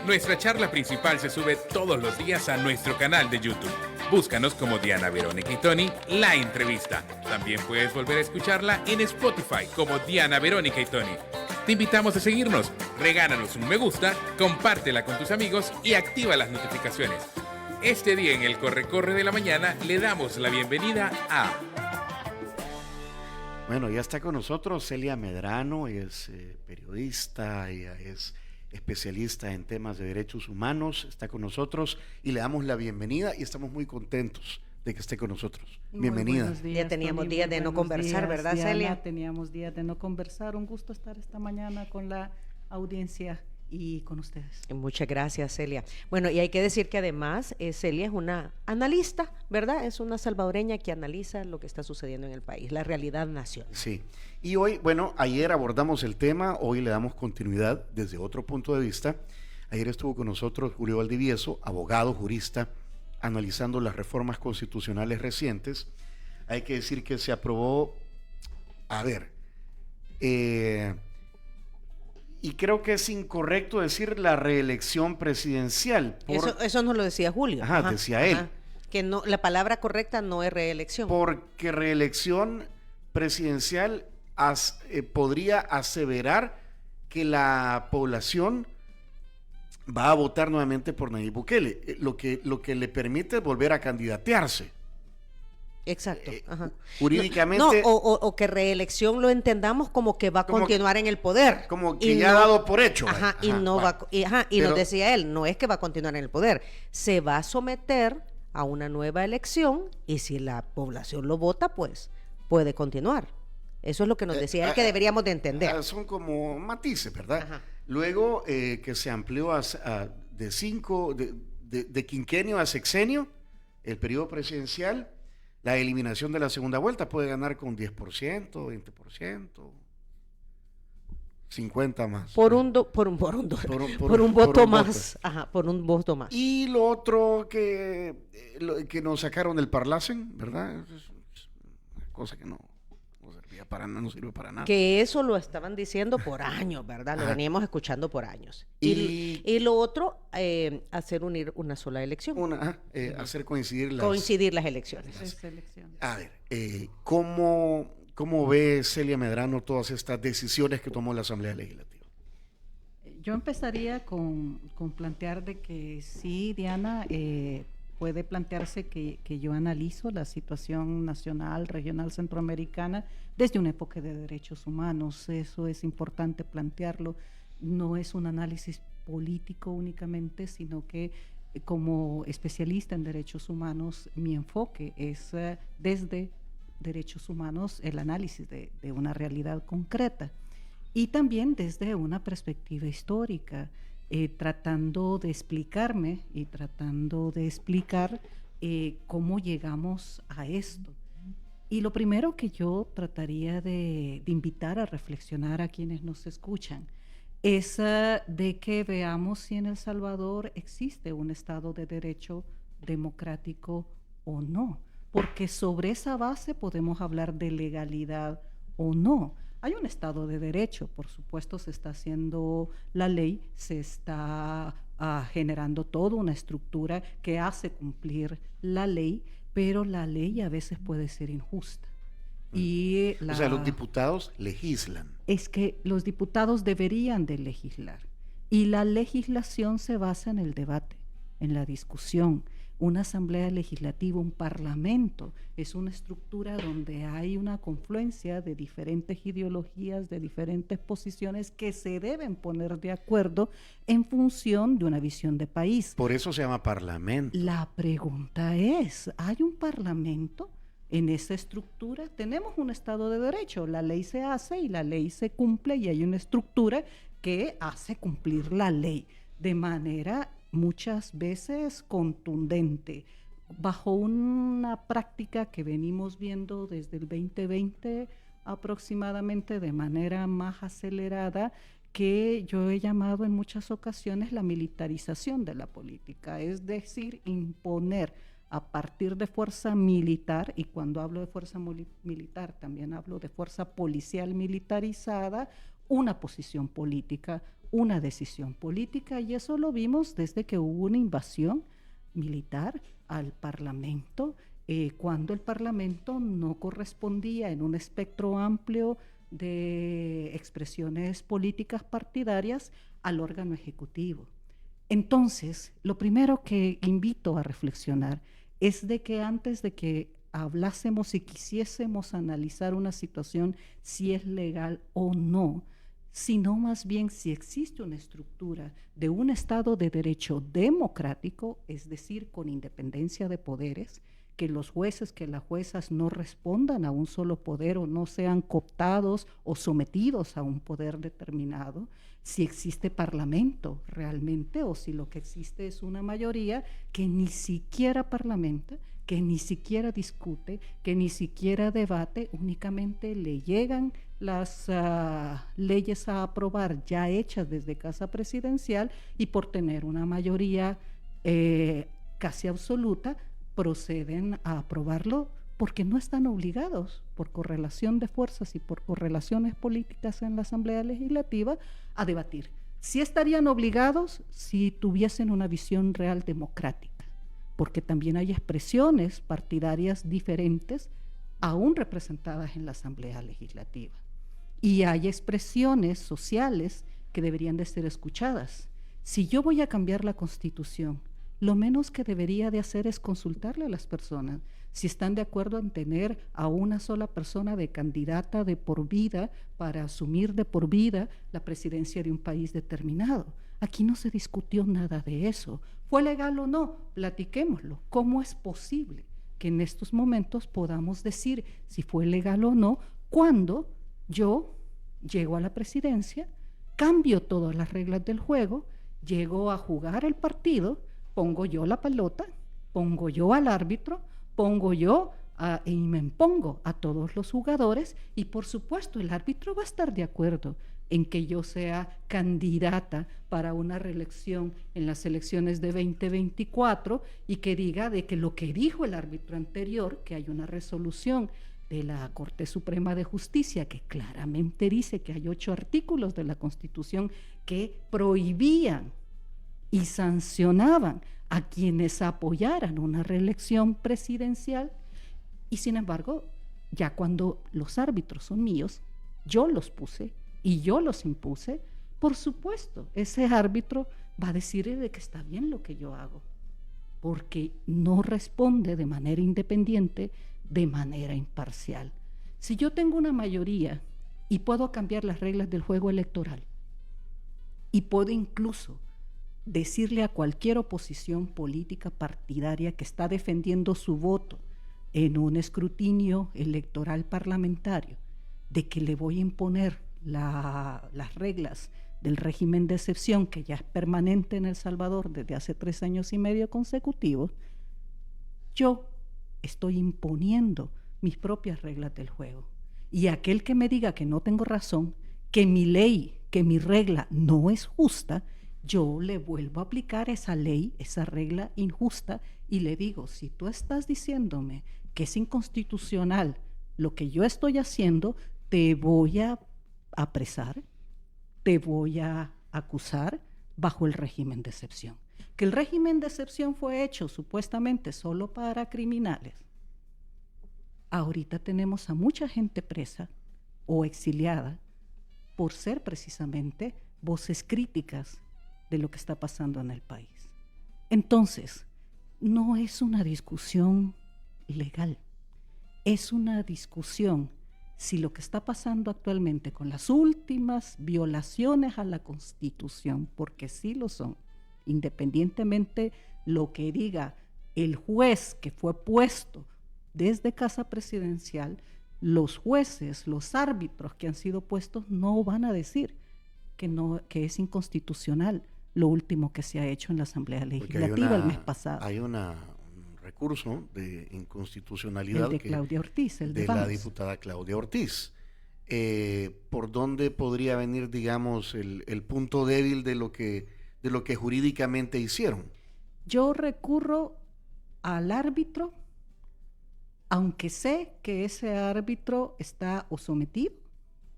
Nuestra charla principal se sube todos los días a nuestro canal de YouTube. Búscanos como Diana, Verónica y Tony, la entrevista. También puedes volver a escucharla en Spotify como Diana, Verónica y Tony. Te invitamos a seguirnos, regálanos un me gusta, compártela con tus amigos y activa las notificaciones. Este día en el Corre de la Mañana le damos la bienvenida a... Bueno, ya está con nosotros Celia Medrano, ella es periodista, ella es especialista en temas de derechos humanos, está con nosotros y le damos la bienvenida y estamos muy contentos de que esté con nosotros. Bienvenida. Días, ya teníamos Tony, días de no conversar, días, ¿verdad, Diana? Celia? Teníamos días de no conversar. Un gusto estar esta mañana con la audiencia y con ustedes. Muchas gracias, Celia. Bueno, y hay que decir que además Celia es una analista, ¿verdad? Es una salvadoreña que analiza lo que está sucediendo en el país, la realidad nacional. Sí, y hoy, bueno, ayer abordamos el tema, hoy le damos continuidad desde otro punto de vista. Ayer estuvo con nosotros Julio Valdivieso, abogado, jurista, analizando las reformas constitucionales recientes. Hay que decir que se aprobó, y creo que es incorrecto decir la reelección presidencial. Eso nos lo decía Julio. Ajá, decía él. Que no, la palabra correcta no es reelección. Porque reelección presidencial podría aseverar que la población va a votar nuevamente por Nayib Bukele, lo que le permite volver a candidatearse. Exacto. Jurídicamente. O que reelección lo entendamos como que va a continuar en el poder. Como que ya ha dado por hecho. Y nos decía él, no es que va a continuar en el poder, se va a someter a una nueva elección y si la población lo vota, pues puede continuar. Eso es lo que nos decía él que deberíamos de entender. Son como matices, ¿verdad? Ajá. Luego que se amplió de quinquenio a sexenio el periodo presidencial. La eliminación de la segunda vuelta puede ganar con 10%, 20%, 50 más. Por un voto más. Ajá, por un voto más. Y lo otro que nos sacaron del Parlacen, ¿verdad? Es una cosa que no sirve para nada. Que eso lo estaban diciendo por años, ¿verdad? Lo veníamos escuchando por años. Y lo otro, hacer unir una sola elección. Hacer coincidir las elecciones. A ver, ¿cómo ve Celia Medrano todas estas decisiones que tomó la Asamblea Legislativa? Yo empezaría con plantear de que sí, Diana, puede plantearse que yo analizo la situación nacional, regional, centroamericana desde un enfoque de derechos humanos. Eso es importante plantearlo. No es un análisis político únicamente, sino que como especialista en derechos humanos, mi enfoque es desde derechos humanos el análisis de una realidad concreta y también desde una perspectiva histórica. Tratando de explicarme y tratando de explicar cómo llegamos a esto. Y lo primero que yo trataría de invitar a reflexionar a quienes nos escuchan es de que veamos si en El Salvador existe un Estado de Derecho democrático o no, porque sobre esa base podemos hablar de legalidad o no. Hay un Estado de Derecho, por supuesto se está haciendo la ley, se está generando toda una estructura que hace cumplir la ley, pero la ley a veces puede ser injusta. O sea, los diputados legislan. Es que los diputados deberían de legislar y la legislación se basa en el debate, en la discusión. Una asamblea legislativa, un parlamento, es una estructura donde hay una confluencia de diferentes ideologías, de diferentes posiciones que se deben poner de acuerdo en función de una visión de país. Por eso se llama parlamento. La pregunta es, ¿hay un parlamento? En esa estructura tenemos un Estado de Derecho, la ley se hace y la ley se cumple y hay una estructura que hace cumplir la ley de manera muchas veces contundente, bajo una práctica que venimos viendo desde el 2020 aproximadamente de manera más acelerada, que yo he llamado en muchas ocasiones la militarización de la política, es decir, imponer a partir de fuerza militar, y cuando hablo de fuerza militar también hablo de fuerza policial militarizada, una posición política, una decisión política, y eso lo vimos desde que hubo una invasión militar al Parlamento, cuando el Parlamento no correspondía en un espectro amplio de expresiones políticas partidarias al órgano ejecutivo. Entonces, lo primero que invito a reflexionar es de que antes de que hablásemos y quisiésemos analizar una situación, si es legal o no, sino más bien si existe una estructura de un Estado de Derecho democrático, es decir, con independencia de poderes, que los jueces, que las juezas no respondan a un solo poder o no sean cooptados o sometidos a un poder determinado, si existe parlamento realmente o si lo que existe es una mayoría que ni siquiera parlamenta, que ni siquiera discute, que ni siquiera debate, únicamente le llegan las leyes a aprobar ya hechas desde Casa Presidencial y por tener una mayoría casi absoluta, proceden a aprobarlo porque no están obligados por correlación de fuerzas y por correlaciones políticas en la Asamblea Legislativa a debatir. Sí estarían obligados si tuviesen una visión real democrática, porque también hay expresiones partidarias diferentes aún representadas en la Asamblea Legislativa. Y hay expresiones sociales que deberían de ser escuchadas. Si yo voy a cambiar la Constitución, lo menos que debería de hacer es consultarle a las personas si están de acuerdo en tener a una sola persona de candidata de por vida para asumir de por vida la presidencia de un país determinado. Aquí no se discutió nada de eso. ¿Fue legal o no? Platiquémoslo. ¿Cómo es posible que en estos momentos podamos decir si fue legal o no cuando yo llego a la presidencia, cambio todas las reglas del juego, llego a jugar el partido, pongo yo la pelota, pongo yo al árbitro, pongo yo y me impongo a todos los jugadores y por supuesto el árbitro va a estar de acuerdo en que yo sea candidata para una reelección en las elecciones de 2024 y que diga de que lo que dijo el árbitro anterior, que hay una resolución de la Corte Suprema de Justicia que claramente dice que hay 8 artículos de la Constitución que prohibían y sancionaban a quienes apoyaran una reelección presidencial, y sin embargo, ya cuando los árbitros son míos, yo los puse y yo los impuse, por supuesto, ese árbitro va a decir de que está bien lo que yo hago, porque no responde de manera independiente, de manera imparcial. Si yo tengo una mayoría y puedo cambiar las reglas del juego electoral y puedo incluso decirle a cualquier oposición política partidaria que está defendiendo su voto en un escrutinio electoral parlamentario de que le voy a imponer las reglas del régimen de excepción que ya es permanente en El Salvador desde hace 3 años y medio consecutivos, yo estoy imponiendo mis propias reglas del juego. Y aquel que me diga que no tengo razón, que mi ley, que mi regla no es justa, yo le vuelvo a aplicar esa ley, esa regla injusta, y le digo, si tú estás diciéndome que es inconstitucional lo que yo estoy haciendo, te voy a apresar, te voy a acusar bajo el régimen de excepción. Que el régimen de excepción fue hecho supuestamente solo para criminales. Ahorita tenemos a mucha gente presa o exiliada por ser precisamente voces críticas de lo que está pasando en el país. Entonces, no es una discusión legal, es una discusión si lo que está pasando actualmente con las últimas violaciones a la Constitución, porque sí lo son, independientemente lo que diga el juez que fue puesto desde Casa Presidencial, los jueces, los árbitros que han sido puestos no van a decir que es inconstitucional lo último que se ha hecho en la Asamblea Legislativa el mes pasado. Hay un recurso de inconstitucionalidad el de Claudia Ortiz, el de la diputada Claudia Ortiz. ¿Por dónde podría venir, digamos, el punto débil de lo que jurídicamente hicieron? Yo recurro al árbitro, aunque sé que ese árbitro está o sometido,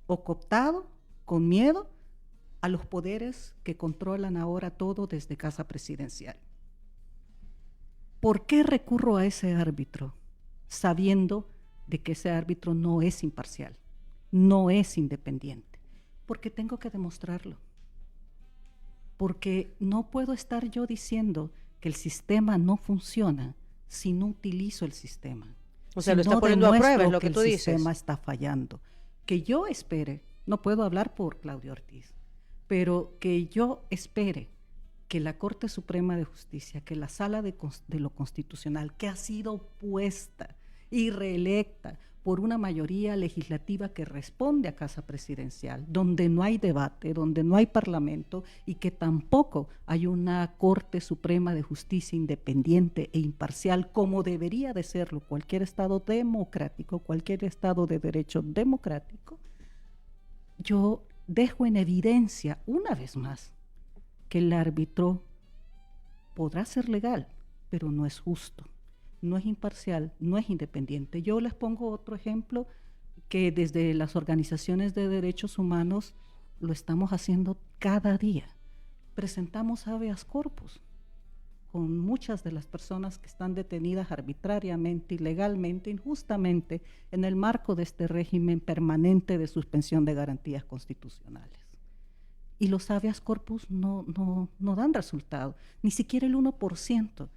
o cooptado, con miedo, a los poderes que controlan ahora todo desde Casa Presidencial. ¿Por qué recurro a ese árbitro sabiendo de que ese árbitro no es imparcial, no es independiente? Porque tengo que demostrarlo. Porque no puedo estar yo diciendo que el sistema no funciona si no utilizo el sistema. O sea, si lo está no poniendo a demuestro prueba, es lo que tú el dices. sistema está fallando. Que yo espere, no puedo hablar por Claudia Ortiz, pero que yo espere que la Corte Suprema de Justicia, que la Sala de lo Constitucional, que ha sido puesta y reelecta por una mayoría legislativa que responde a Casa Presidencial, donde no hay debate, donde no hay parlamento y que tampoco hay una Corte Suprema de Justicia independiente e imparcial como debería de serlo cualquier Estado democrático, cualquier Estado de derecho democrático, yo dejo en evidencia una vez más que el árbitro podrá ser legal, pero no es justo, no es imparcial, no es independiente. Yo les pongo otro ejemplo que desde las organizaciones de derechos humanos lo estamos haciendo cada día. Presentamos habeas corpus con muchas de las personas que están detenidas arbitrariamente, ilegalmente, injustamente, en el marco de este régimen permanente de suspensión de garantías constitucionales. Y los habeas corpus no dan resultado, ni siquiera el 1%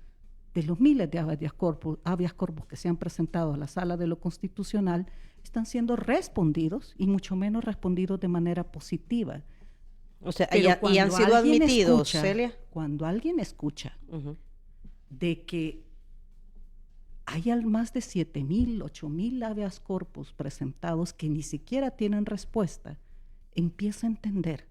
de los miles de habeas corpus que se han presentado a la Sala de lo Constitucional están siendo respondidos, y mucho menos respondidos de manera positiva. O sea, Pero y han sido admitidos, escucha, Celia. Cuando alguien escucha Uh-huh. de que hay más de 7,000, 8,000 habeas corpus presentados que ni siquiera tienen respuesta, empieza a entender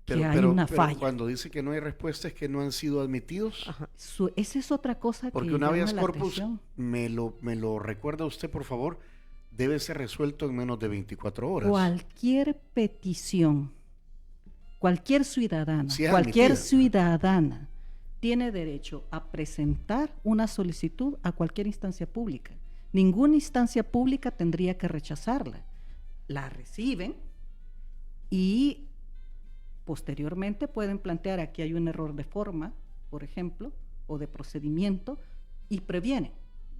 que hay una falla. Cuando dice que no hay respuesta es que no han sido admitidos. Ajá. Esa es otra cosa Porque que un habeas llama la corpus, atención. me lo recuerda usted, por favor, debe ser resuelto en menos de 24 horas. Cualquier petición, cualquier ciudadano, Sí, cualquier admitida. ciudadana tiene derecho a presentar una solicitud a cualquier instancia pública. Ninguna instancia pública tendría que rechazarla. La reciben y posteriormente pueden plantear: aquí hay un error de forma, por ejemplo, o de procedimiento, y previenen.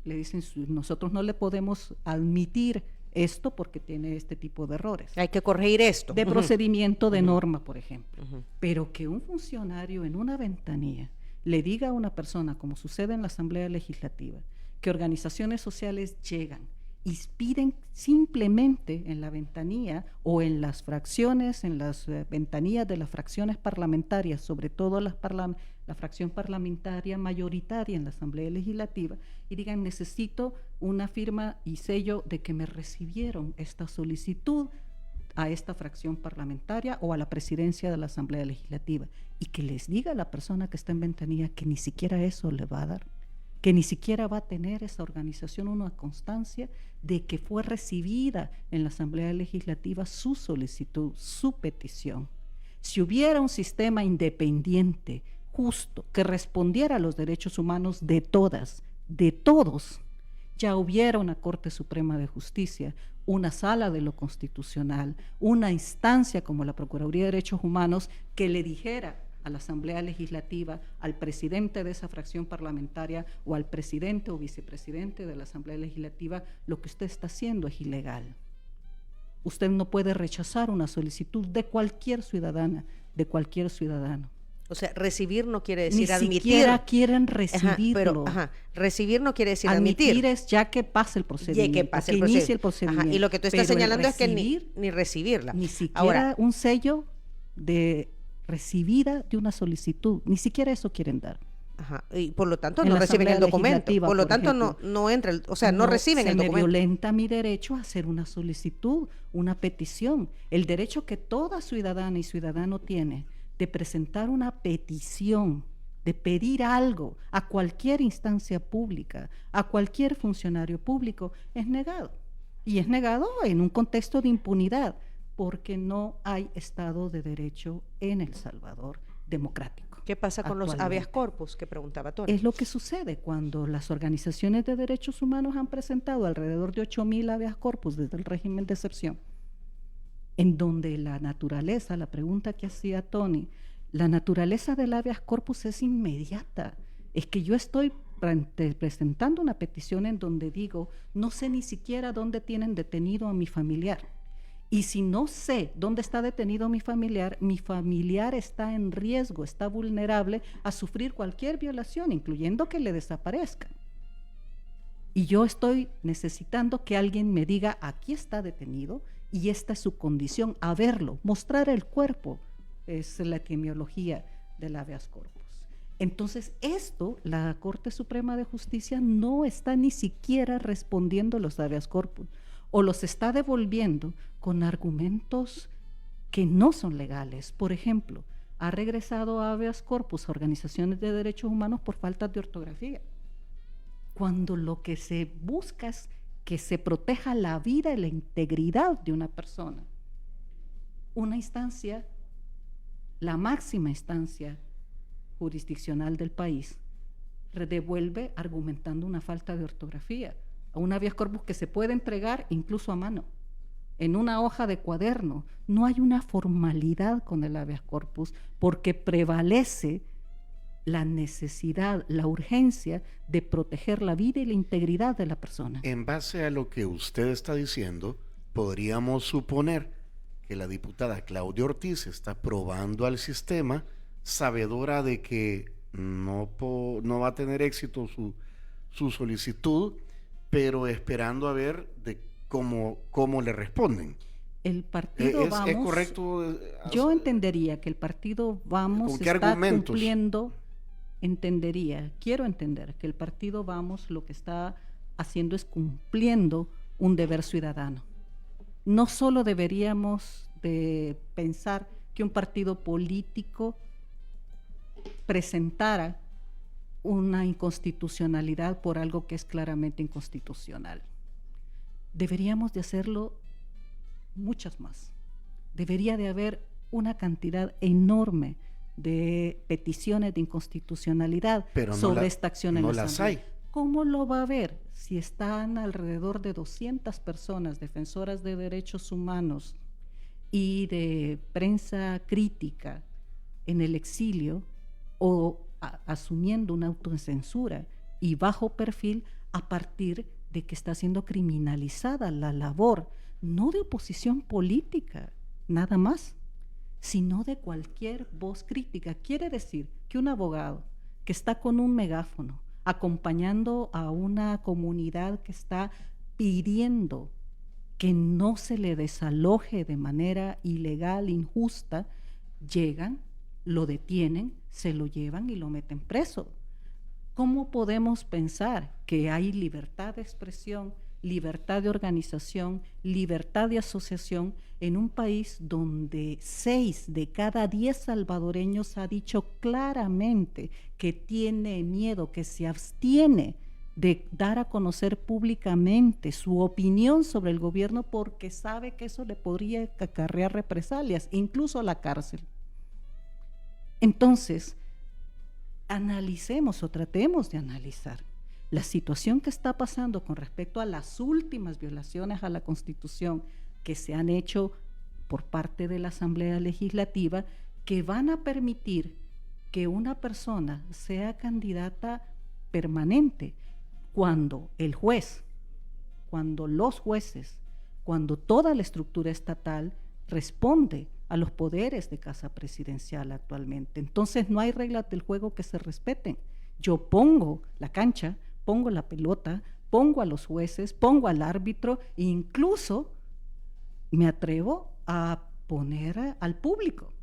Le dicen: nosotros no le podemos admitir esto porque tiene este tipo de errores. Hay que corregir esto. De Uh-huh. procedimiento, de Ujú. norma, por ejemplo. Uh-huh. Pero que un funcionario en una ventanilla le diga a una persona, como sucede en la Asamblea Legislativa, que organizaciones sociales llegan y piden simplemente en la ventanilla o en las fracciones, en las ventanillas de las fracciones parlamentarias, sobre todo la fracción parlamentaria mayoritaria en la Asamblea Legislativa, y digan: necesito una firma y sello de que me recibieron esta solicitud a esta fracción parlamentaria o a la presidencia de la Asamblea Legislativa, y que les diga a la persona que está en ventanilla que ni siquiera eso le va a dar, que ni siquiera va a tener esa organización una constancia de que fue recibida en la Asamblea Legislativa su solicitud, su petición. Si hubiera un sistema independiente, justo, que respondiera a los derechos humanos de todas, de todos, ya hubiera una Corte Suprema de Justicia, una Sala de lo Constitucional, una instancia como la Procuraduría de Derechos Humanos que le dijera a la Asamblea Legislativa, al presidente de esa fracción parlamentaria o al presidente o vicepresidente de la Asamblea Legislativa: lo que usted está haciendo es ilegal. Usted no puede rechazar una solicitud de cualquier ciudadana, de cualquier ciudadano. O sea, recibir no quiere decir Ni admitir. siquiera quieren recibirlo. Recibir no quiere decir admitir admitir. es ya que pase el procedimiento, Ya que pase el inicie procedimiento. el procedimiento. Ajá, y lo que tú estás Pero el señalando es que recibir, ni recibirla. ni siquiera Ahora, un sello de recibida de una solicitud, ni siquiera eso quieren dar. ajá, y por lo tanto En no la reciben el Asamblea documento. Legislativa, Por lo por tanto ejemplo. no entra, no reciben el Se me documento. violenta mi derecho a hacer una solicitud, una petición. El derecho que toda ciudadana y ciudadano tiene de presentar una petición, de pedir algo a cualquier instancia pública, a cualquier funcionario público, es negado. Y es negado en un contexto de impunidad, porque no hay Estado de Derecho en El Salvador democrático. ¿Qué pasa con los actualmente. habeas corpus que preguntaba Tony? Es lo que sucede cuando las organizaciones de derechos humanos han presentado alrededor de 8,000 habeas corpus desde el régimen de excepción. en donde la naturaleza, la pregunta que hacía Tony, la naturaleza del habeas corpus es inmediata. Es que yo estoy presentando una petición en donde digo, no sé ni siquiera dónde tienen detenido a mi familiar. Y si no sé dónde está detenido mi familiar está en riesgo, está vulnerable a sufrir cualquier violación, incluyendo que le desaparezcan. Y yo estoy necesitando que alguien me diga, aquí está detenido y esta es su condición, a verlo, mostrar el cuerpo, es la etimología del habeas corpus. Entonces, esto, la Corte Suprema de Justicia no está ni siquiera respondiendo los habeas corpus, o los está devolviendo con argumentos que no son legales. Por ejemplo, ha regresado a habeas corpus a organizaciones de derechos humanos por falta de ortografía, cuando lo que se busca es que se proteja la vida y la integridad de una persona. Una instancia, la máxima instancia jurisdiccional del país, devuelve argumentando una falta de ortografía a un habeas corpus que se puede entregar incluso a mano, en una hoja de cuaderno. No hay una formalidad con el habeas corpus porque prevalece la necesidad, la urgencia de proteger la vida y la integridad de la persona. En base a lo que usted está diciendo, podríamos suponer que la diputada Claudia Ortiz está probando al sistema, sabedora de que no va a tener éxito su solicitud, pero esperando a ver de cómo le responden. El partido Vamos... ¿Es correcto? Yo entendería que el partido Vamos está cumpliendo... Quiero entender que el partido Vamos lo que está haciendo es cumpliendo un deber ciudadano. No solo deberíamos de pensar que un partido político presentara una inconstitucionalidad por algo que es claramente inconstitucional. Deberíamos de hacerlo muchas más. Debería de haber una cantidad enorme de peticiones de inconstitucionalidad sobre esta acción en la Asamblea. ¿Cómo lo va a haber si están alrededor de 200 personas defensoras de derechos humanos y de prensa crítica en el exilio o asumiendo una autocensura y bajo perfil a partir de que está siendo criminalizada la labor, no de oposición política, nada más, sino de cualquier voz crítica? Quiere decir que un abogado que está con un megáfono acompañando a una comunidad que está pidiendo que no se le desaloje de manera ilegal, injusta, llegan, lo detienen, se lo llevan y lo meten preso. ¿Cómo podemos pensar que hay libertad de expresión, libertad de organización, libertad de asociación en un país donde 6 de cada 10 salvadoreños ha dicho claramente que tiene miedo, que se abstiene de dar a conocer públicamente su opinión sobre el gobierno porque sabe que eso le podría acarrear represalias, incluso la cárcel? Entonces, analicemos o tratemos de analizar la situación que está pasando con respecto a las últimas violaciones a la Constitución que se han hecho por parte de la Asamblea Legislativa, que van a permitir que una persona sea candidata permanente cuando el juez, cuando los jueces, cuando toda la estructura estatal responde a los poderes de Casa Presidencial actualmente. Entonces no hay reglas del juego que se respeten. Yo pongo la cancha, pongo la pelota, pongo a los jueces, pongo al árbitro e incluso me atrevo a poner al público.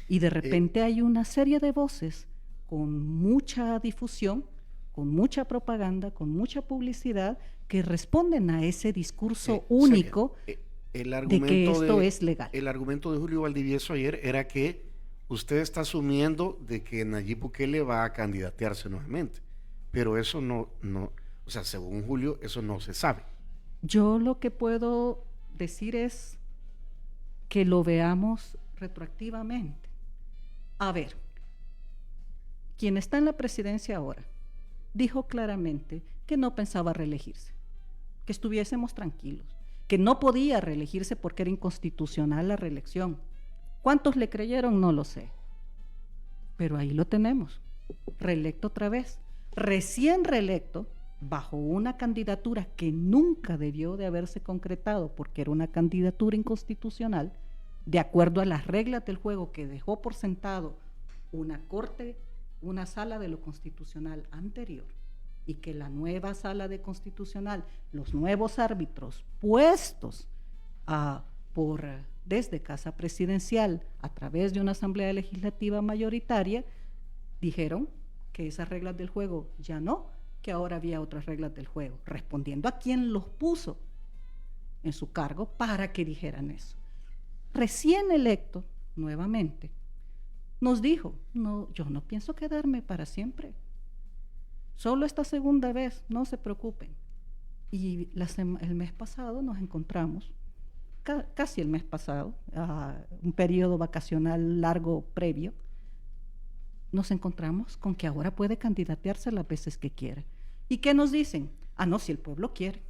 Y de repente hay una serie de voces con mucha difusión, con mucha propaganda, con mucha publicidad, que responden a ese discurso único de que esto es legal. El argumento de Julio Valdivieso ayer era que usted está asumiendo de que Nayib Bukele va a candidatearse nuevamente, pero eso no, o sea, según Julio, eso no se sabe. Yo lo que puedo decir es que lo veamos retroactivamente. A ver, quien está en la presidencia ahora dijo claramente que no pensaba reelegirse, que estuviésemos tranquilos, que no podía reelegirse porque era inconstitucional la reelección. ¿Cuántos le creyeron? No lo sé. Pero ahí lo tenemos, reelecto otra vez, recién reelecto, bajo una candidatura que nunca debió de haberse concretado porque era una candidatura inconstitucional, de acuerdo a las reglas del juego que dejó por sentado una sala de lo constitucional anterior, y que la nueva sala de constitucional, los nuevos árbitros puestos desde Casa Presidencial a través de una asamblea legislativa mayoritaria, dijeron que esas reglas del juego ya no, que ahora había otras reglas del juego, respondiendo a quien los puso en su cargo para que dijeran eso. Recién electo, nuevamente, nos dijo, no, yo no pienso quedarme para siempre, solo esta segunda vez, no se preocupen. Y el mes pasado nos encontramos, casi el mes pasado, un periodo vacacional largo previo, nos encontramos con que ahora puede candidatearse las veces que quiere. ¿Y qué nos dicen? No, si el pueblo quiere.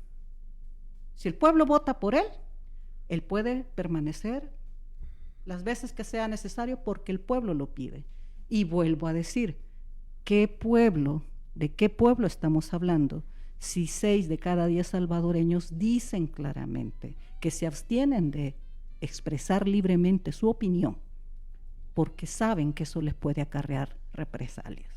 Si el pueblo vota por él puede permanecer las veces que sea necesario porque el pueblo lo pide. Y vuelvo a decir, ¿de qué pueblo estamos hablando? Si 6 de cada 10 salvadoreños dicen claramente que se abstienen de expresar libremente su opinión porque saben que eso les puede acarrear represalias.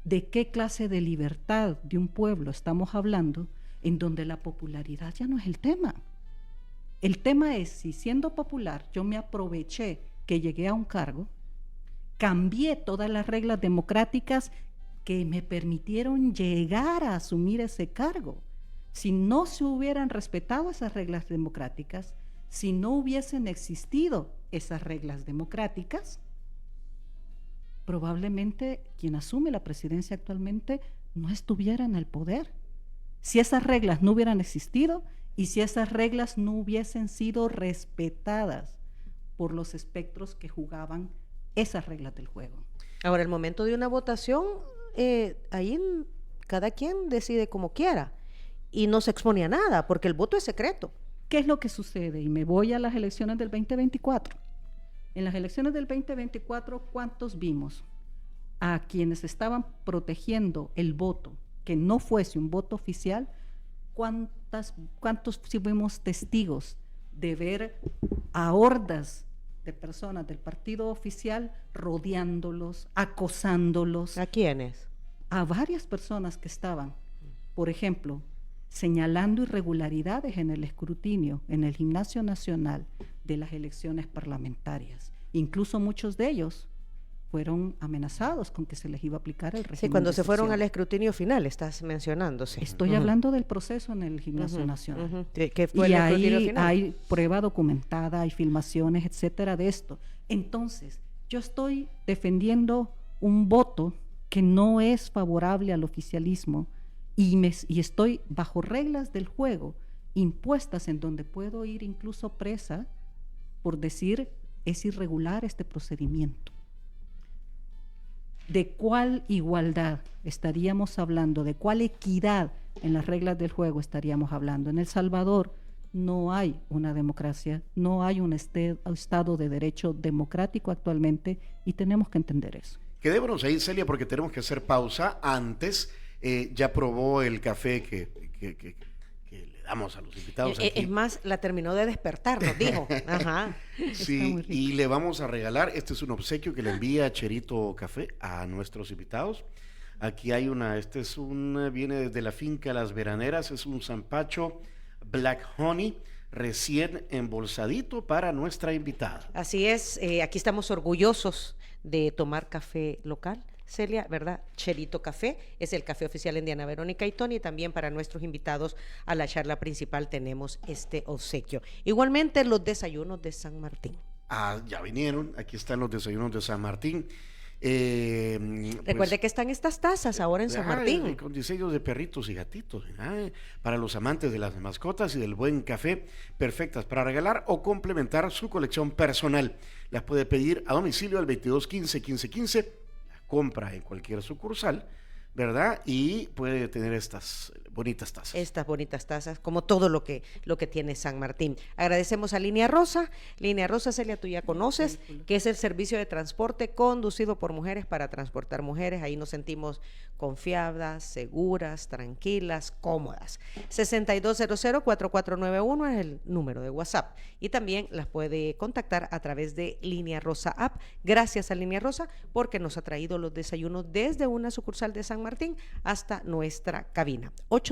¿De qué clase de libertad de un pueblo estamos hablando en donde la popularidad ya no es el tema? El tema es si siendo popular yo me aproveché que llegué a un cargo, cambié todas las reglas democráticas que me permitieron llegar a asumir ese cargo. Si no se hubieran respetado esas reglas democráticas, si no hubiesen existido esas reglas democráticas, probablemente quien asume la presidencia actualmente no estuviera en el poder. Si esas reglas no hubieran existido y si esas reglas no hubiesen sido respetadas por los espectros que jugaban esas reglas del juego. Ahora, el momento de una votación, ahí cada quien decide como quiera y no se expone a nada porque el voto es secreto. ¿Qué es lo que sucede? Y me voy a las elecciones del 2024. En las elecciones del 2024, ¿cuántos vimos? A quienes estaban protegiendo el voto, que no fuese un voto oficial, ¿cuántos fuimos testigos de ver a hordas de personas del partido oficial rodeándolos, acosándolos? ¿A quiénes? A varias personas que estaban, por ejemplo, señalando irregularidades en el escrutinio en el Gimnasio Nacional de las elecciones parlamentarias. Incluso muchos de ellos fueron amenazados con que se les iba a aplicar el régimen. Sí, cuando de se fueron excepción. al escrutinio final, estás mencionándose. Estoy hablando del proceso en el Gimnasio Nacional. ¿Qué fue Y el escrutinio ahí final? hay prueba documentada, hay filmaciones, etcétera, de esto. Entonces, yo estoy defendiendo un voto que no es favorable al oficialismo y estoy bajo reglas del juego impuestas en donde puedo ir incluso presa por decir es irregular este procedimiento. ¿De cuál igualdad estaríamos hablando? ¿De cuál equidad en las reglas del juego estaríamos hablando? En El Salvador no hay una democracia, no hay un Estado de derecho democrático actualmente y tenemos que entender eso. Quedémonos ahí, Celia, porque tenemos que hacer pausa. Antes, ya probó el café que le damos a los invitados aquí. Es más, la terminó de despertar, nos dijo. Ajá. Sí, y le vamos a regalar, este es un obsequio que le envía Cherito Café a nuestros invitados. Aquí hay viene desde la finca Las Veraneras, es un zampacho Black Honey, recién embolsadito para nuestra invitada. Así es, aquí estamos orgullosos de tomar café local. Celia, ¿verdad? Cherito Café es el café oficial en Diana Verónica y Tony. También para nuestros invitados a la charla principal tenemos este obsequio. Igualmente los desayunos de San Martín. Ya vinieron, aquí están los desayunos de San Martín. Recuerde que están estas tazas ahora en San Martín. Con diseños de perritos y gatitos, para los amantes de las mascotas y del buen café, perfectas para regalar o complementar su colección personal. Las puede pedir a domicilio al 2215-1515, la compra en cualquier sucursal, ¿verdad? Y puede tener estas bonitas tazas. Estas bonitas tazas, como todo lo que tiene San Martín. Agradecemos a Línea Rosa. Línea Rosa, Celia, tú ya conoces, que es el servicio de transporte conducido por mujeres para transportar mujeres. Ahí nos sentimos confiadas, seguras, tranquilas, cómodas. 6200-4491 es el número de WhatsApp. Y también las puede contactar a través de Línea Rosa App. Gracias a Línea Rosa porque nos ha traído los desayunos desde una sucursal de San Martín hasta nuestra cabina. 8:37.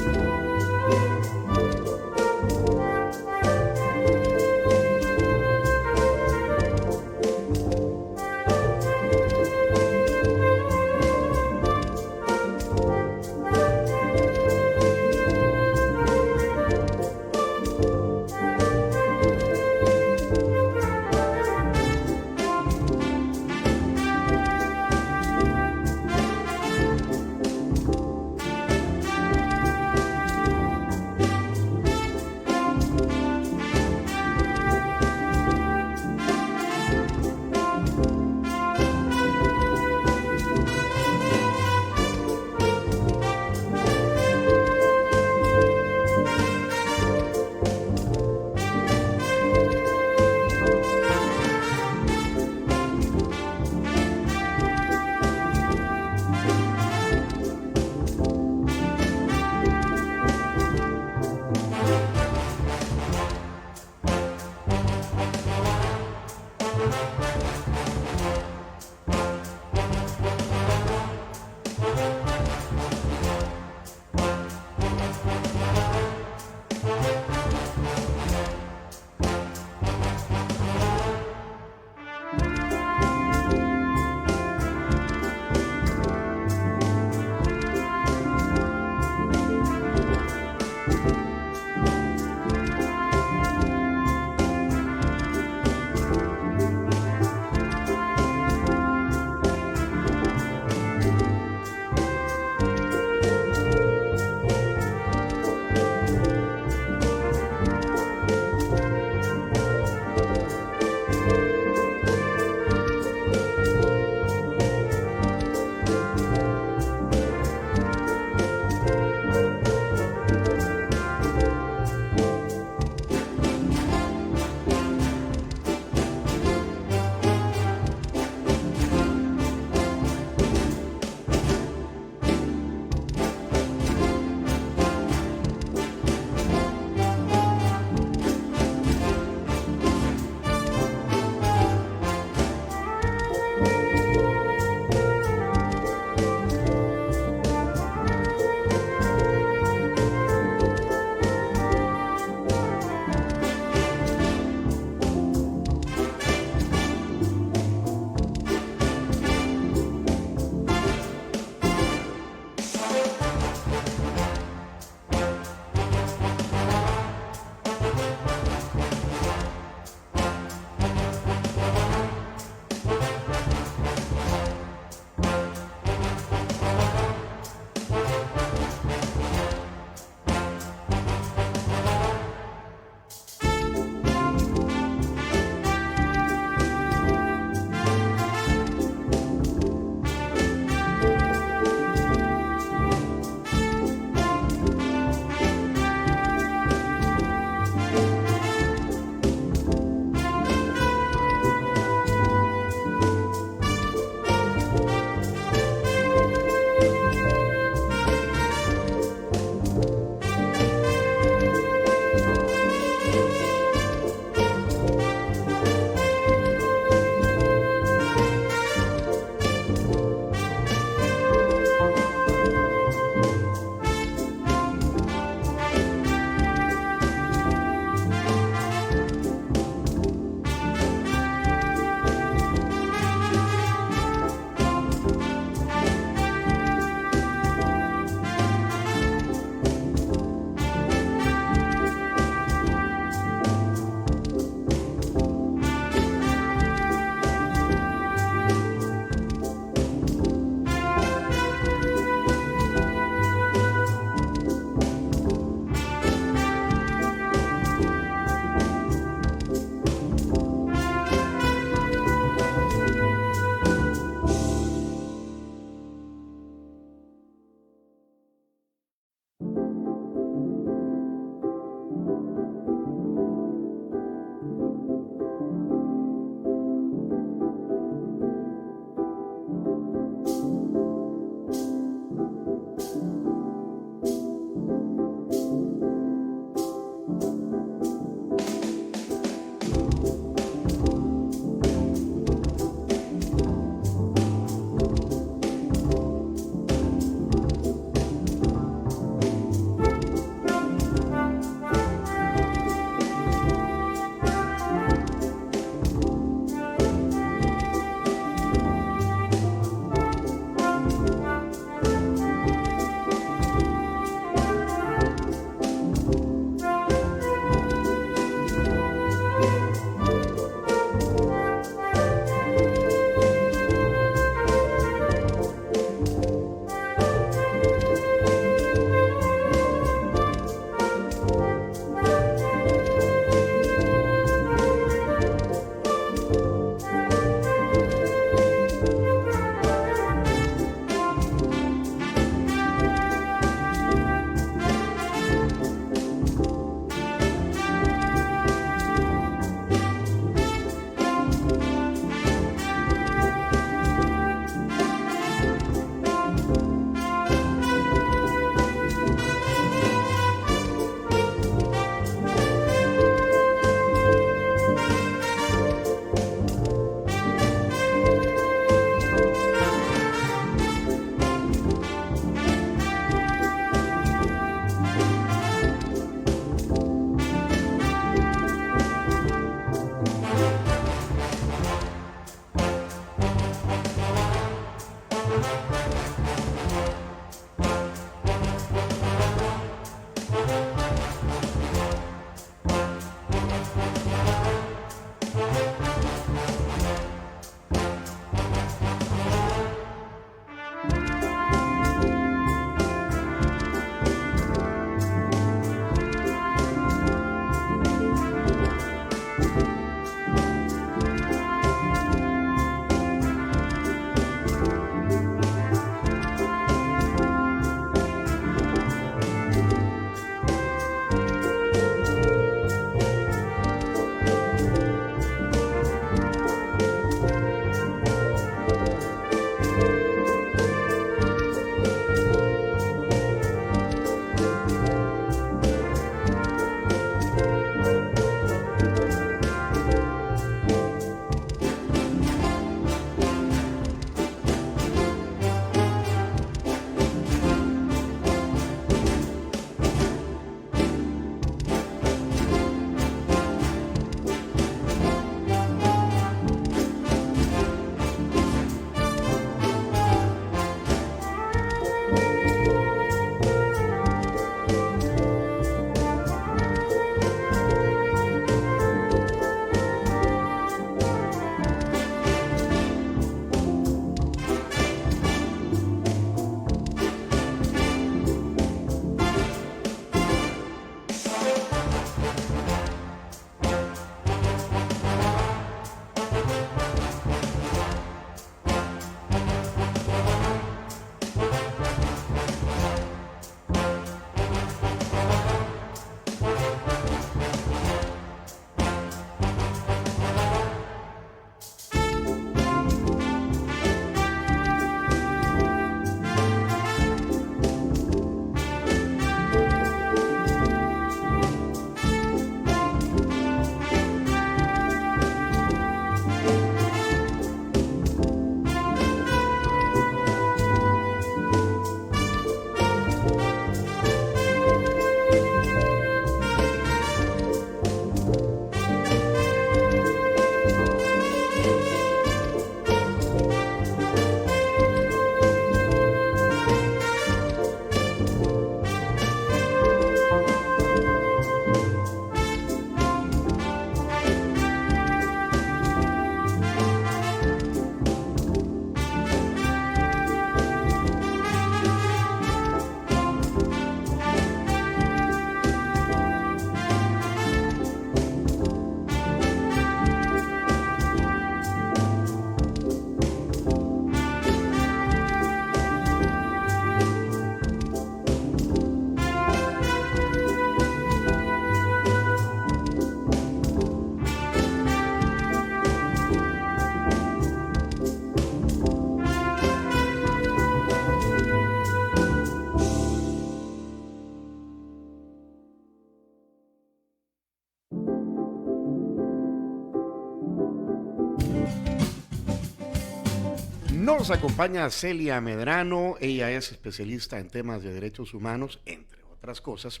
Nos acompaña Celia Medrano, ella es especialista en temas de derechos humanos, entre otras cosas.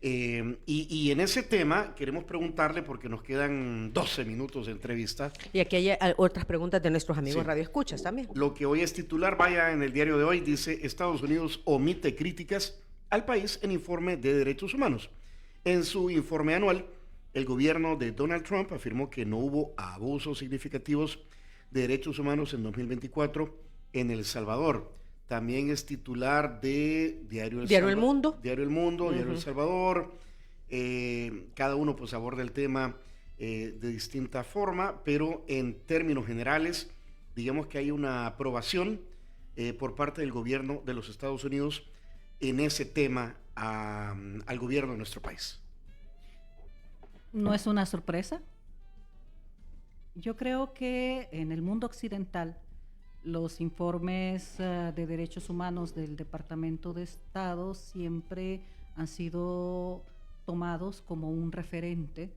Y en ese tema queremos preguntarle, porque nos quedan 12 minutos de entrevista. Y aquí hay otras preguntas de nuestros amigos Sí. radioescuchas también. Lo que hoy es titular, vaya en el diario de hoy, dice: Estados Unidos omite críticas al país en informe de derechos humanos. En su informe anual, el gobierno de Donald Trump afirmó que no hubo abusos significativos de derechos humanos en 2024 en El Salvador. También es titular de Diario El Mundo. Diario El Mundo, Diario El Salvador. Cada uno pues aborda el tema de distinta forma, pero en términos generales, digamos que hay una aprobación por parte del gobierno de los Estados Unidos en ese tema al gobierno de nuestro país. No es una sorpresa. Yo creo que en el mundo occidental los informes de derechos humanos del Departamento de Estado siempre han sido tomados como un referente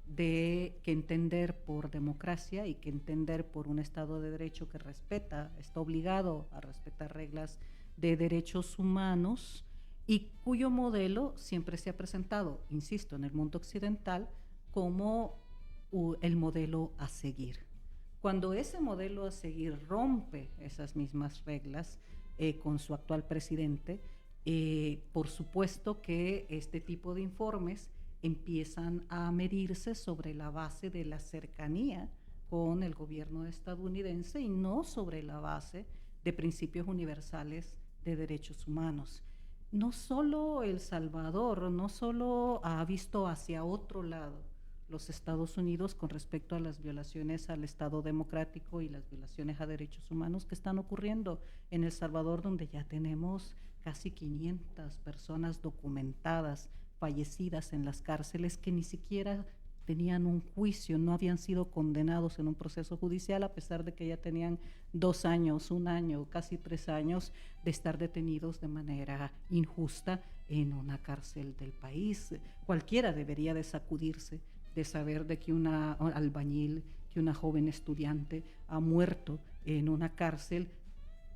de que entender por democracia y que entender por un Estado de Derecho que respeta, está obligado a respetar reglas de derechos humanos, y cuyo modelo siempre se ha presentado, insisto, en el mundo occidental como el modelo a seguir. Cuando ese modelo a seguir rompe esas mismas reglas con su actual presidente, por supuesto que este tipo de informes empiezan a medirse sobre la base de la cercanía con el gobierno estadounidense y no sobre la base de principios universales de derechos humanos. No solo El Salvador, no solo ha visto hacia otro lado los Estados Unidos con respecto a las violaciones al Estado democrático y las violaciones a derechos humanos que están ocurriendo en El Salvador, donde ya tenemos casi 500 personas documentadas, fallecidas en las cárceles, que ni siquiera tenían un juicio, no habían sido condenados en un proceso judicial, a pesar de que ya tenían 2 años, 1 año, casi 3 años de estar detenidos de manera injusta en una cárcel del país. Cualquiera debería de sacudirse de saber de que una albañil, que una joven estudiante ha muerto en una cárcel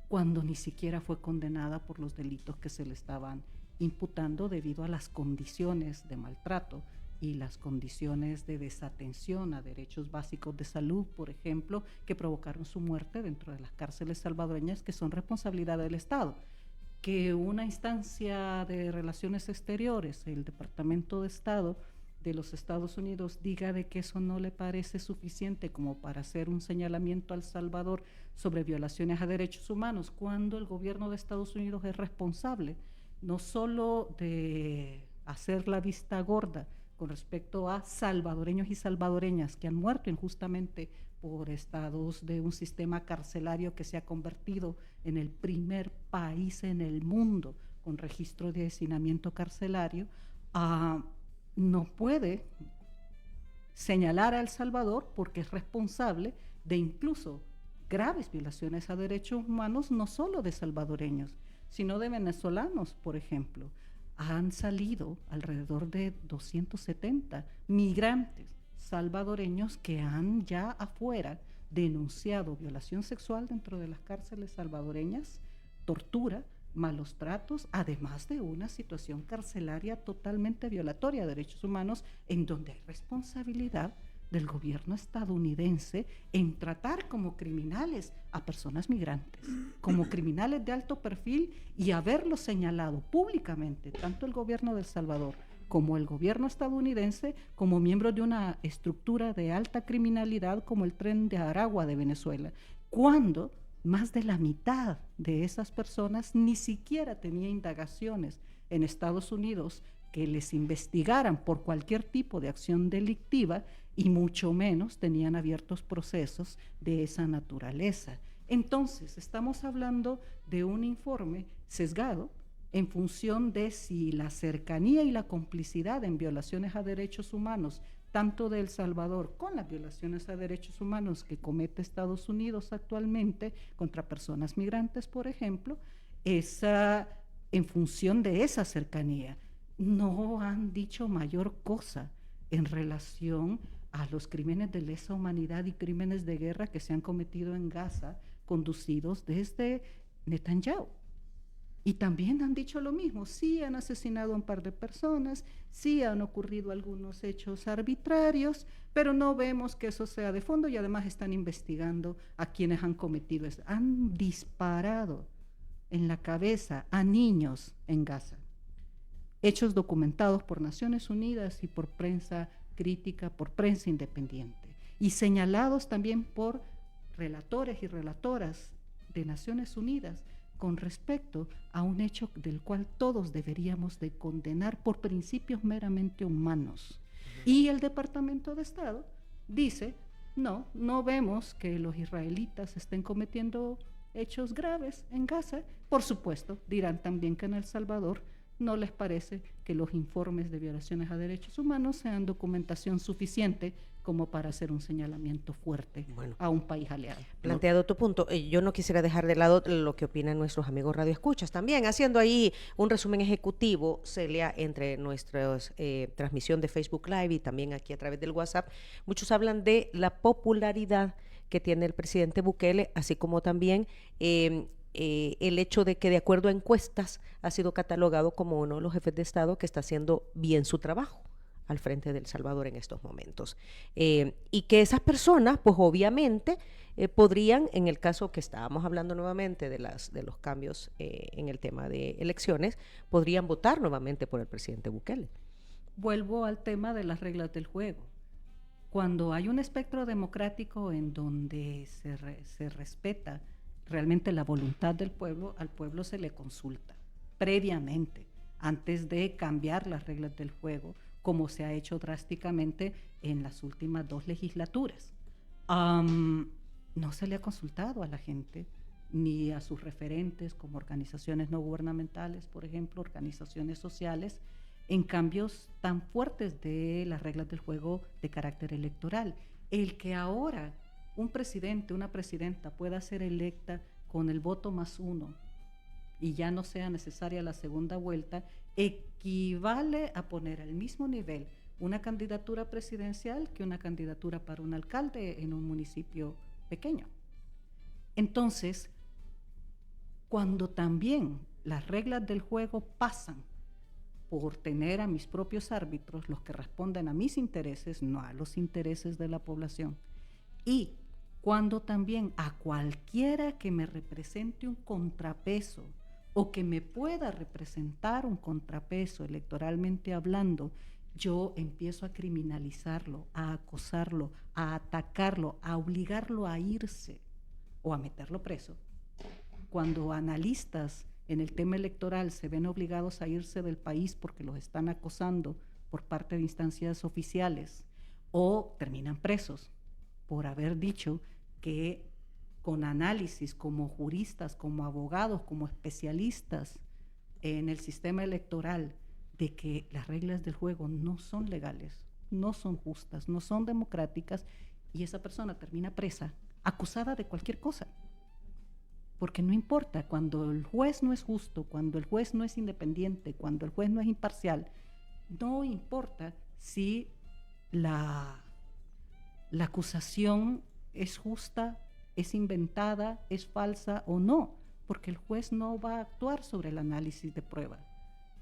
cuando ni siquiera fue condenada por los delitos que se le estaban imputando debido a las condiciones de maltrato y las condiciones de desatención a derechos básicos de salud, por ejemplo, que provocaron su muerte dentro de las cárceles salvadoreñas, que son responsabilidad del Estado. Que una instancia de relaciones exteriores, el Departamento de Estado de los Estados Unidos, diga de que eso no le parece suficiente como para hacer un señalamiento a El Salvador sobre violaciones a derechos humanos, cuando el gobierno de Estados Unidos es responsable no solo de hacer la vista gorda con respecto a salvadoreños y salvadoreñas que han muerto injustamente por estados de un sistema carcelario que se ha convertido en el primer país en el mundo con registro de hacinamiento carcelario, no puede señalar a El Salvador porque es responsable de incluso graves violaciones a derechos humanos, no solo de salvadoreños, sino de venezolanos, por ejemplo. Han salido alrededor de 270 migrantes salvadoreños que han ya afuera denunciado violación sexual dentro de las cárceles salvadoreñas, tortura, malos tratos, además de una situación carcelaria totalmente violatoria de derechos humanos, en donde hay responsabilidad del gobierno estadounidense en tratar como criminales a personas migrantes, como criminales de alto perfil, y haberlo señalado públicamente, tanto el gobierno de El Salvador como el gobierno estadounidense, como miembros de una estructura de alta criminalidad como el Tren de Aragua de Venezuela, cuando más de la mitad de esas personas ni siquiera tenía indagaciones en Estados Unidos que les investigaran por cualquier tipo de acción delictiva, y mucho menos tenían abiertos procesos de esa naturaleza. Entonces, estamos hablando de un informe sesgado en función de si la cercanía y la complicidad en violaciones a derechos humanos, tanto de El Salvador con las violaciones a derechos humanos que comete Estados Unidos actualmente contra personas migrantes, por ejemplo, en función de esa cercanía. No han dicho mayor cosa en relación a los crímenes de lesa humanidad y crímenes de guerra que se han cometido en Gaza conducidos desde Netanyahu. Y también han dicho lo mismo, sí han asesinado a un par de personas, sí han ocurrido algunos hechos arbitrarios, pero no vemos que eso sea de fondo y además están investigando a quienes han cometido eso. Han disparado en la cabeza a niños en Gaza. Hechos documentados por Naciones Unidas y por prensa crítica, por prensa independiente. Y señalados también por relatores y relatoras de Naciones Unidas con respecto a un hecho del cual todos deberíamos de condenar por principios meramente humanos. Y el Departamento de Estado dice, no vemos que los israelitas estén cometiendo hechos graves en Gaza. Por supuesto, dirán también que en El Salvador no les parece que los informes de violaciones a derechos humanos sean documentación suficiente como para hacer un señalamiento fuerte a un país aliado. Planteado tu punto, yo no quisiera dejar de lado lo que opinan nuestros amigos radioescuchas también, haciendo ahí un resumen ejecutivo, Celia, entre nuestra transmisión de Facebook Live y también aquí a través del WhatsApp. Muchos hablan de la popularidad que tiene el presidente Bukele, así como también el hecho de que, de acuerdo a encuestas, ha sido catalogado como uno de los jefes de Estado que está haciendo bien su trabajo al frente de El Salvador en estos momentos. Y que esas personas, pues obviamente, podrían, en el caso que estábamos hablando nuevamente de los cambios en el tema de elecciones, podrían votar nuevamente por el presidente Bukele. Vuelvo al tema de las reglas del juego. Cuando hay un espectro democrático en donde se respeta realmente la voluntad del pueblo, al pueblo se le consulta previamente, antes de cambiar las reglas del juego, como se ha hecho drásticamente en las últimas 2 legislaturas. No se le ha consultado a la gente, ni a sus referentes como organizaciones no gubernamentales, por ejemplo, organizaciones sociales, en cambios tan fuertes de las reglas del juego de carácter electoral. El que ahora un presidente, una presidenta pueda ser electa con el voto +1 y ya no sea necesaria la segunda vuelta, equivale a poner al mismo nivel una candidatura presidencial que una candidatura para un alcalde en un municipio pequeño. Entonces, cuando también las reglas del juego pasan por tener a mis propios árbitros, los que responden a mis intereses, no a los intereses de la población, y cuando también a cualquiera que me represente un contrapeso o que me pueda representar un contrapeso electoralmente hablando, yo empiezo a criminalizarlo, a acosarlo, a atacarlo, a obligarlo a irse o a meterlo preso. Cuando analistas en el tema electoral se ven obligados a irse del país porque los están acosando por parte de instancias oficiales o terminan presos por haber dicho que con análisis como juristas, como abogados, como especialistas en el sistema electoral, de que las reglas del juego no son legales, no son justas, no son democráticas, y esa persona termina presa, acusada de cualquier cosa. Porque no importa, cuando el juez no es justo, cuando el juez no es independiente, cuando el juez no es imparcial, no importa si la acusación es justa, es inventada, es falsa o no, porque el juez no va a actuar sobre el análisis de prueba,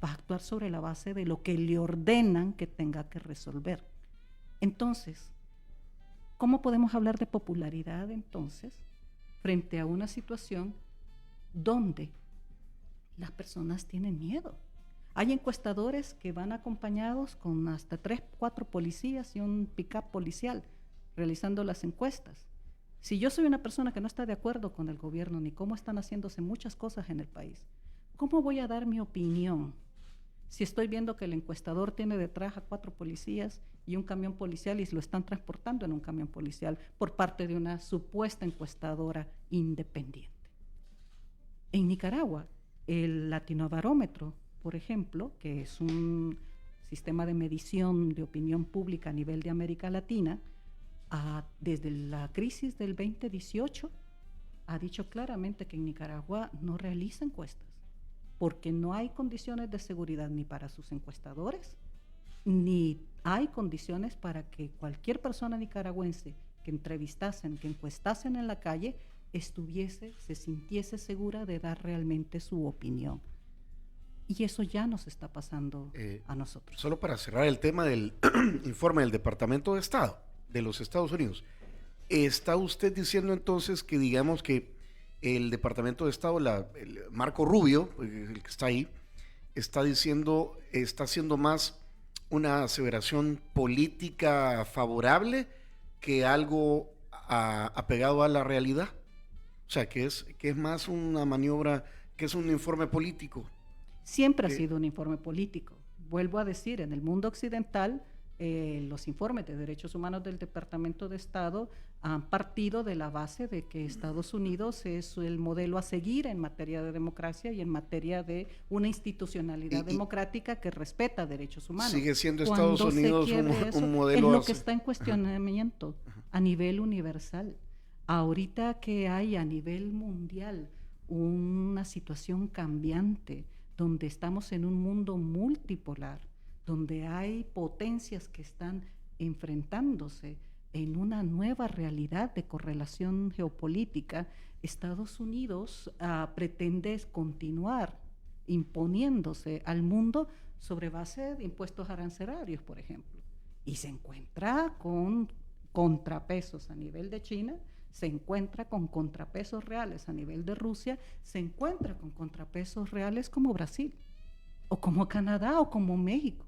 va a actuar sobre la base de lo que le ordenan que tenga que resolver. Entonces, ¿cómo podemos hablar de popularidad entonces frente a una situación donde las personas tienen miedo? Hay encuestadores que van acompañados con hasta 3, 4 policías y un pick-up policial realizando las encuestas. Si yo soy una persona que no está de acuerdo con el gobierno ni cómo están haciéndose muchas cosas en el país, ¿cómo voy a dar mi opinión si estoy viendo que el encuestador tiene detrás a 4 policías y un camión policial y lo están transportando en un camión policial por parte de una supuesta encuestadora independiente? En Nicaragua, el Latinobarómetro, por ejemplo, que es un sistema de medición de opinión pública a nivel de América Latina, desde la crisis del 2018 ha dicho claramente que en Nicaragua no realiza encuestas porque no hay condiciones de seguridad ni para sus encuestadores, ni hay condiciones para que cualquier persona nicaragüense que entrevistasen, que encuestasen en la calle, se sintiese segura de dar realmente su opinión. Y eso ya nos está pasando a nosotros. Solo para cerrar el tema del informe del Departamento de Estado de los Estados Unidos, ¿está usted diciendo entonces que digamos que el Departamento de Estado, el Marco Rubio, el que está ahí, está haciendo más una aseveración política favorable que algo apegado a la realidad? O sea, que es más una maniobra, que es un informe político. Siempre ha sido un informe político. Vuelvo a decir, en el mundo occidental, los informes de derechos humanos del Departamento de Estado han partido de la base de que Estados Unidos es el modelo a seguir en materia de democracia y en materia de una institucionalidad democrática que respeta derechos humanos. Sigue siendo Estados Unidos un modelo es lo que está en cuestionamiento a nivel universal. Ahorita que hay a nivel mundial una situación cambiante, donde estamos en un mundo multipolar, donde hay potencias que están enfrentándose en una nueva realidad de correlación geopolítica, Estados Unidos pretende continuar imponiéndose al mundo sobre base de impuestos arancelarios, por ejemplo, y se encuentra con contrapesos a nivel de China, se encuentra con contrapesos reales a nivel de Rusia, se encuentra con contrapesos reales como Brasil, o como Canadá, o como México.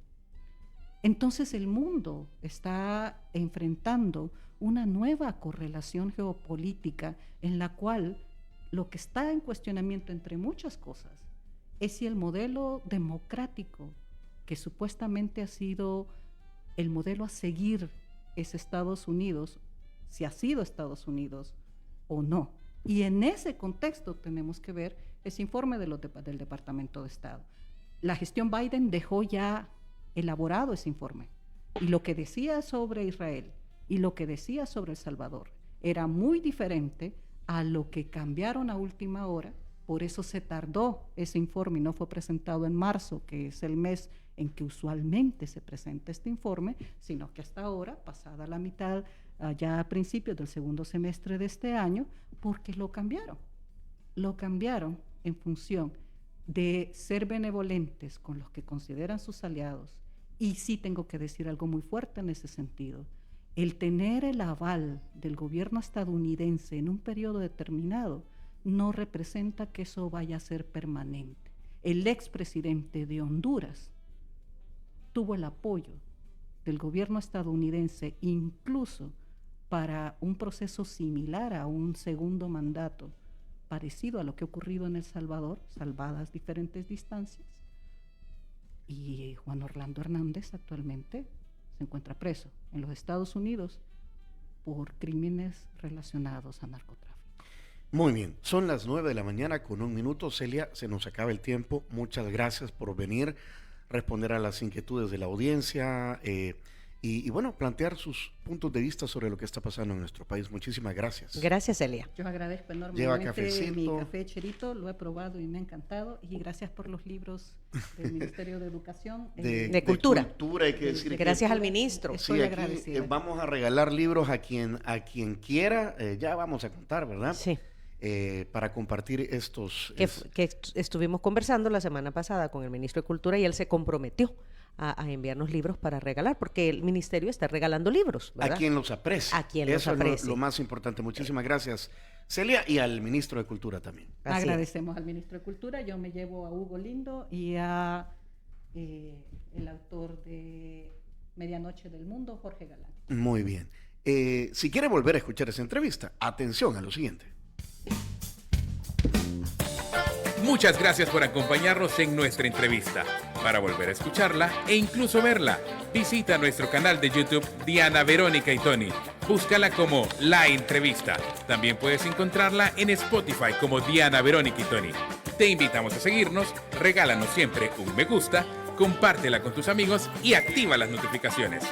Entonces el mundo está enfrentando una nueva correlación geopolítica en la cual lo que está en cuestionamiento, entre muchas cosas, es si el modelo democrático, que supuestamente ha sido el modelo a seguir, es Estados Unidos, si ha sido Estados Unidos o no. Y en ese contexto tenemos que ver ese informe del Departamento de Estado. La gestión Biden dejó ya elaborado ese informe, y lo que decía sobre Israel y lo que decía sobre El Salvador era muy diferente a lo que cambiaron a última hora. Por eso se tardó ese informe y no fue presentado en marzo, que es el mes en que usualmente se presenta este informe, sino que hasta ahora, pasada la mitad, ya a principios del segundo semestre de este año, porque lo cambiaron en función de ser benevolentes con los que consideran sus aliados. Y sí tengo que decir algo muy fuerte en ese sentido: el tener el aval del gobierno estadounidense en un periodo determinado no representa que eso vaya a ser permanente. El expresidente de Honduras tuvo el apoyo del gobierno estadounidense incluso para un proceso similar a un segundo mandato, parecido a lo que ha ocurrido en El Salvador, salvadas diferentes distancias. Y Juan Orlando Hernández actualmente se encuentra preso en los Estados Unidos por crímenes relacionados a narcotráfico. Muy bien, son las 9:01 con 1 minuto. Celia, se nos acaba el tiempo. Muchas gracias por venir, responder a las inquietudes de la audiencia y bueno, plantear sus puntos de vista sobre lo que está pasando en nuestro país. Muchísimas gracias. Gracias, Celia. Yo agradezco enormemente. Lleva cafecito. Mi café Cherito, lo he probado y me ha encantado. Y gracias por los libros del Ministerio de Educación. De Cultura. Hay que decir gracias que, al ministro. Sí, aquí vamos a regalar libros a quien quiera. Ya vamos a contar, ¿verdad? Sí. Para compartir estos... Que estuvimos conversando la semana pasada con el ministro de Cultura y él se comprometió a enviarnos libros para regalar, porque el ministerio está regalando libros, ¿verdad? A quien los aprecie. A quien los aprecie. Eso es lo más importante. Muchísimas gracias, Celia, y al ministro de Cultura también. Agradecemos al ministro de Cultura. Yo me llevo a Hugo Lindo y a el autor de Medianoche del Mundo, Jorge Galán. Muy bien. Si quiere volver a escuchar esa entrevista, atención a lo siguiente. Muchas gracias por acompañarnos en nuestra entrevista. Para volver a escucharla e incluso verla, visita nuestro canal de YouTube Diana Verónica y Tony. Búscala como La Entrevista. También puedes encontrarla en Spotify como Diana Verónica y Tony. Te invitamos a seguirnos, regálanos siempre un me gusta, compártela con tus amigos y activa las notificaciones.